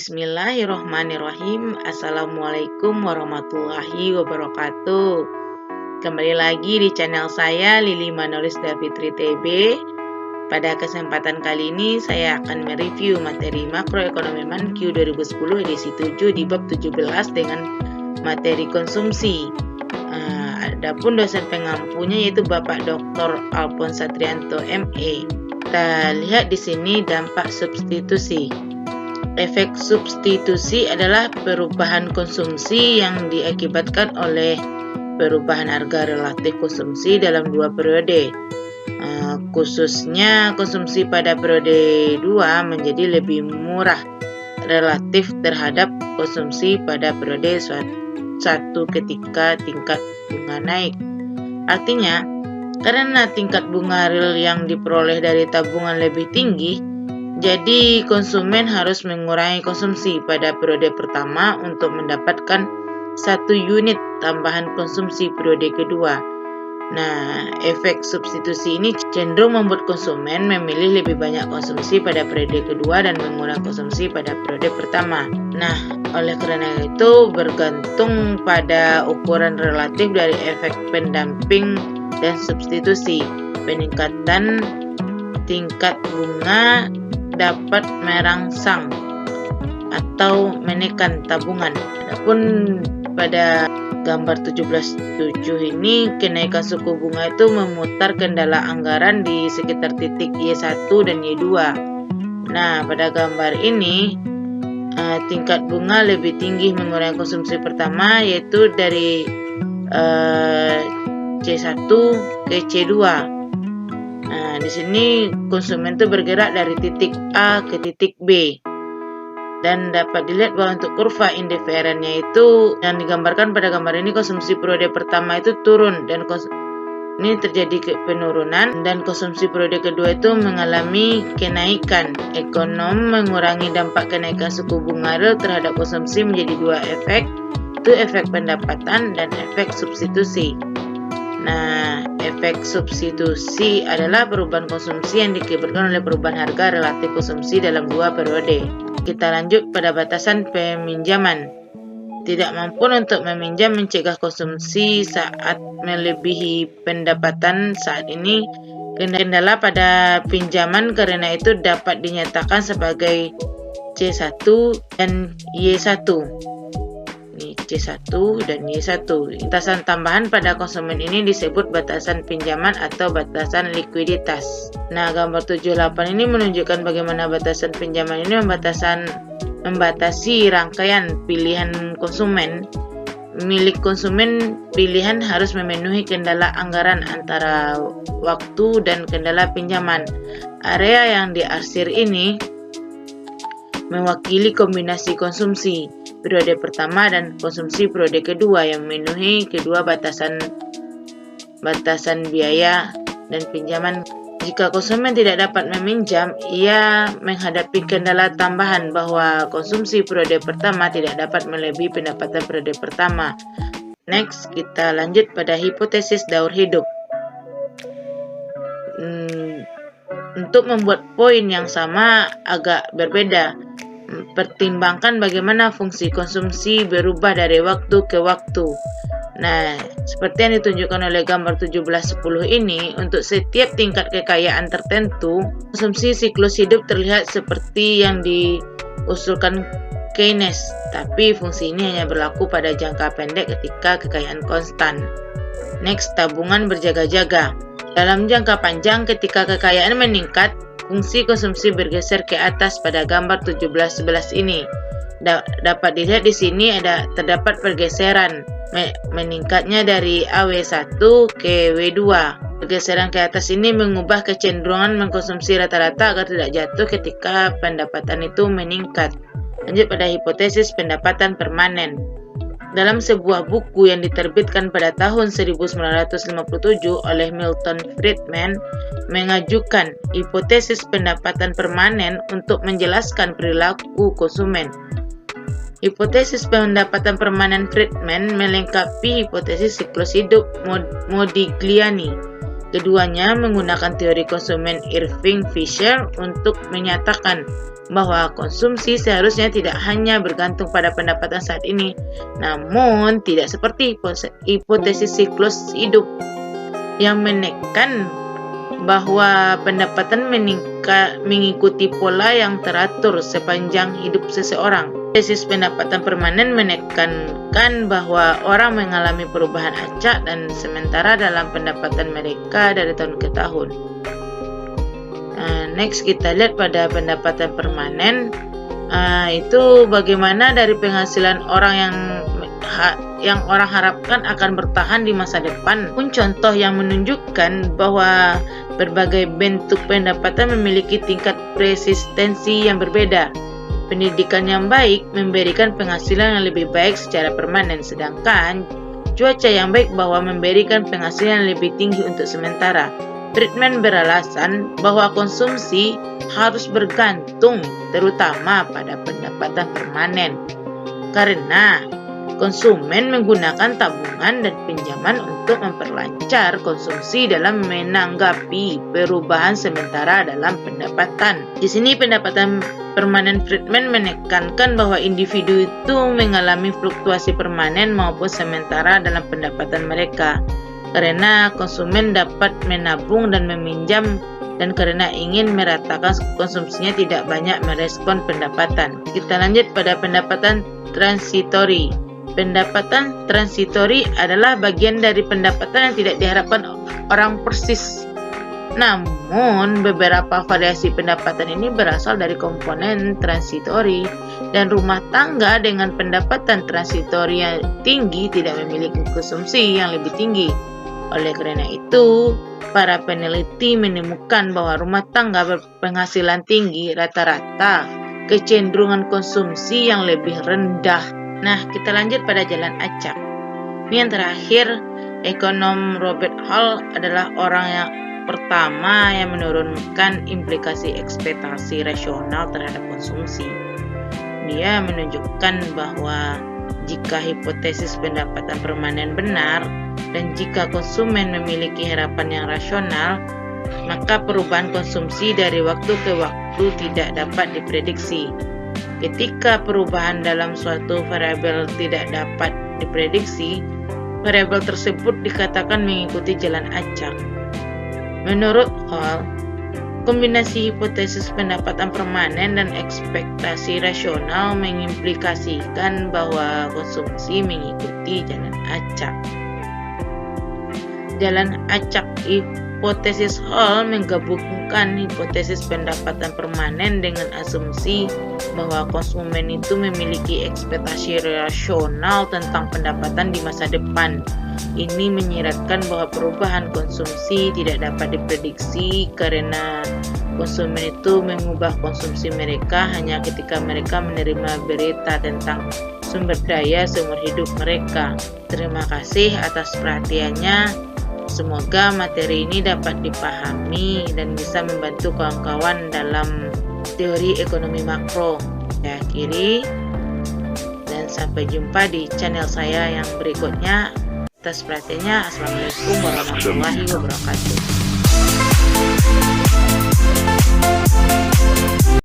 Bismillahirrohmanirrohim. Assalamualaikum warahmatullahi wabarakatuh. Kembali lagi di channel saya, Lili Manolisda Fitri TB. Pada kesempatan kali ini saya akan mereview materi makroekonomi ManQ 2010 edisi 7 di bab 17 dengan materi konsumsi. Adapun dosen pengampunya yaitu Bapak Dr. Alphonse Satrianto ME. Kita lihat di sini dampak substitusi. Efek substitusi adalah perubahan konsumsi yang diakibatkan oleh perubahan harga relatif konsumsi dalam dua periode. Khususnya konsumsi pada periode 2 menjadi lebih murah relatif terhadap konsumsi pada periode 1 ketika tingkat bunga naik. Artinya, karena tingkat bunga real yang diperoleh dari tabungan lebih tinggi, jadi konsumen harus mengurangi konsumsi pada periode pertama untuk mendapatkan 1 unit tambahan konsumsi periode kedua. Nah, efek substitusi ini cenderung membuat konsumen memilih lebih banyak konsumsi pada periode kedua dan mengurangi konsumsi pada periode pertama. Nah, oleh karena itu bergantung pada ukuran relatif dari efek pendamping dan substitusi. Peningkatan tingkat bunga dapat merangsang atau menekan tabungan. Adapun pada gambar 17.7 ini, kenaikan suku bunga itu memutar kendala anggaran di sekitar titik Y1 dan Y2. Nah, pada gambar ini tingkat bunga lebih tinggi mengurangi konsumsi pertama, yaitu dari C1 ke C2. Nah, di sini konsumen itu bergerak dari titik A ke titik B. Dan dapat dilihat bahwa untuk kurva indiferennya itu yang digambarkan pada gambar ini, konsumsi periode pertama itu turun dan ini terjadi penurunan, dan konsumsi periode kedua itu mengalami kenaikan. Ekonom mengurangi dampak kenaikan suku bunga real terhadap konsumsi menjadi dua efek, itu efek pendapatan dan efek substitusi. Nah, efek substitusi adalah perubahan konsumsi yang diakibatkan oleh perubahan harga relatif konsumsi dalam dua periode. Kita lanjut pada batasan peminjaman. Tidak mampu untuk meminjam mencegah konsumsi saat melebihi pendapatan saat ini. Kendala pada pinjaman karena itu dapat dinyatakan sebagai C1 dan Y1. C1 dan Y1. Batasan tambahan pada konsumen ini disebut batasan pinjaman atau batasan likuiditas. Nah, gambar 78 ini menunjukkan bagaimana batasan pinjaman ini membatasi rangkaian pilihan konsumen. Milik konsumen pilihan harus memenuhi kendala anggaran antara waktu dan kendala pinjaman. Area yang diarsir ini mewakili kombinasi konsumsi periode pertama dan konsumsi periode kedua yang memenuhi kedua batasan biaya dan pinjaman. Jika konsumen tidak dapat meminjam, ia menghadapi kendala tambahan bahwa konsumsi periode pertama tidak dapat melebihi pendapatan periode pertama. Next, kita lanjut pada hipotesis daur hidup. Untuk membuat poin yang sama agak berbeda. Pertimbangkan bagaimana fungsi konsumsi berubah dari waktu ke waktu. Nah, seperti yang ditunjukkan oleh gambar 17.10 ini, untuk setiap tingkat kekayaan tertentu, konsumsi siklus hidup terlihat seperti yang diusulkan Keynes, tapi fungsi ini hanya berlaku pada jangka pendek ketika kekayaan konstan. Next, tabungan berjaga-jaga. Dalam jangka panjang, ketika kekayaan meningkat, fungsi konsumsi bergeser ke atas pada gambar 17.11 ini. Dapat dilihat di sini terdapat pergeseran meningkatnya dari AW1 ke W2. Pergeseran ke atas ini mengubah kecenderungan mengkonsumsi rata-rata agar tidak jatuh ketika pendapatan itu meningkat. Lanjut pada hipotesis pendapatan permanen. Dalam sebuah buku yang diterbitkan pada tahun 1957 oleh Milton Friedman, mengajukan hipotesis pendapatan permanen untuk menjelaskan perilaku konsumen. Hipotesis pendapatan permanen Friedman melengkapi hipotesis siklus hidup Modigliani. Keduanya menggunakan teori konsumen Irving Fisher untuk menyatakan bahwa konsumsi seharusnya tidak hanya bergantung pada pendapatan saat ini, namun tidak seperti hipotesis siklus hidup yang menekan bahwa pendapatan mengikuti pola yang teratur sepanjang hidup seseorang. Tesis pendapatan permanen menekankan bahwa orang mengalami perubahan acak dan sementara dalam pendapatan mereka dari tahun ke tahun. Next kita lihat pada pendapatan permanen, itu bagaimana dari penghasilan orang yang orang harapkan akan bertahan di masa depan. Pun contoh yang menunjukkan bahwa berbagai bentuk pendapatan memiliki tingkat resistensi yang berbeda. Pendidikan yang baik memberikan penghasilan yang lebih baik secara permanen, sedangkan cuaca yang baik bahwa memberikan penghasilan yang lebih tinggi untuk sementara. Friedman beralasan bahwa konsumsi harus bergantung terutama pada pendapatan permanen, karena konsumen menggunakan tabungan dan pinjaman untuk memperlancar konsumsi dalam menanggapi perubahan sementara dalam pendapatan. Di sini pendapatan permanen Friedman menekankan bahwa individu itu mengalami fluktuasi permanen maupun sementara dalam pendapatan mereka, karena konsumen dapat menabung dan meminjam, dan karena ingin meratakan konsumsinya tidak banyak merespon pendapatan. Kita lanjut pada pendapatan transitori. Pendapatan transitori adalah bagian dari pendapatan yang tidak diharapkan orang persis. Namun, beberapa variasi pendapatan ini berasal dari komponen transitori, dan rumah tangga dengan pendapatan transitori yang tinggi tidak memiliki konsumsi yang lebih tinggi. Oleh karena itu, para peneliti menemukan bahwa rumah tangga berpenghasilan tinggi rata-rata kecenderungan konsumsi yang lebih rendah. Nah, kita lanjut pada jalan acak. Yang terakhir, ekonom Robert Hall adalah orang yang pertama yang menurunkan implikasi ekspektasi rasional terhadap konsumsi. Dia menunjukkan bahwa jika hipotesis pendapatan permanen benar dan jika konsumen memiliki harapan yang rasional, maka perubahan konsumsi dari waktu ke waktu tidak dapat diprediksi. Ketika perubahan dalam suatu variabel tidak dapat diprediksi, variabel tersebut dikatakan mengikuti jalan acak. Menurut Hall, kombinasi hipotesis pendapatan permanen dan ekspektasi rasional mengimplikasikan bahwa konsumsi mengikuti jalan acak. Jalan acak hipotesis Hall menggabungkan hipotesis pendapatan permanen dengan asumsi bahwa konsumen itu memiliki ekspektasi rasional tentang pendapatan di masa depan. Ini menyiratkan bahwa perubahan konsumsi tidak dapat diprediksi karena konsumen itu mengubah konsumsi mereka hanya ketika mereka menerima berita tentang sumber daya seumur hidup mereka. Terima kasih atas perhatiannya. Semoga materi ini dapat dipahami dan bisa membantu kawan-kawan dalam teori ekonomi makro. Saya akhiri dan sampai jumpa di channel saya yang berikutnya. Atas perhatiannya, Assalamualaikum warahmatullahi wabarakatuh.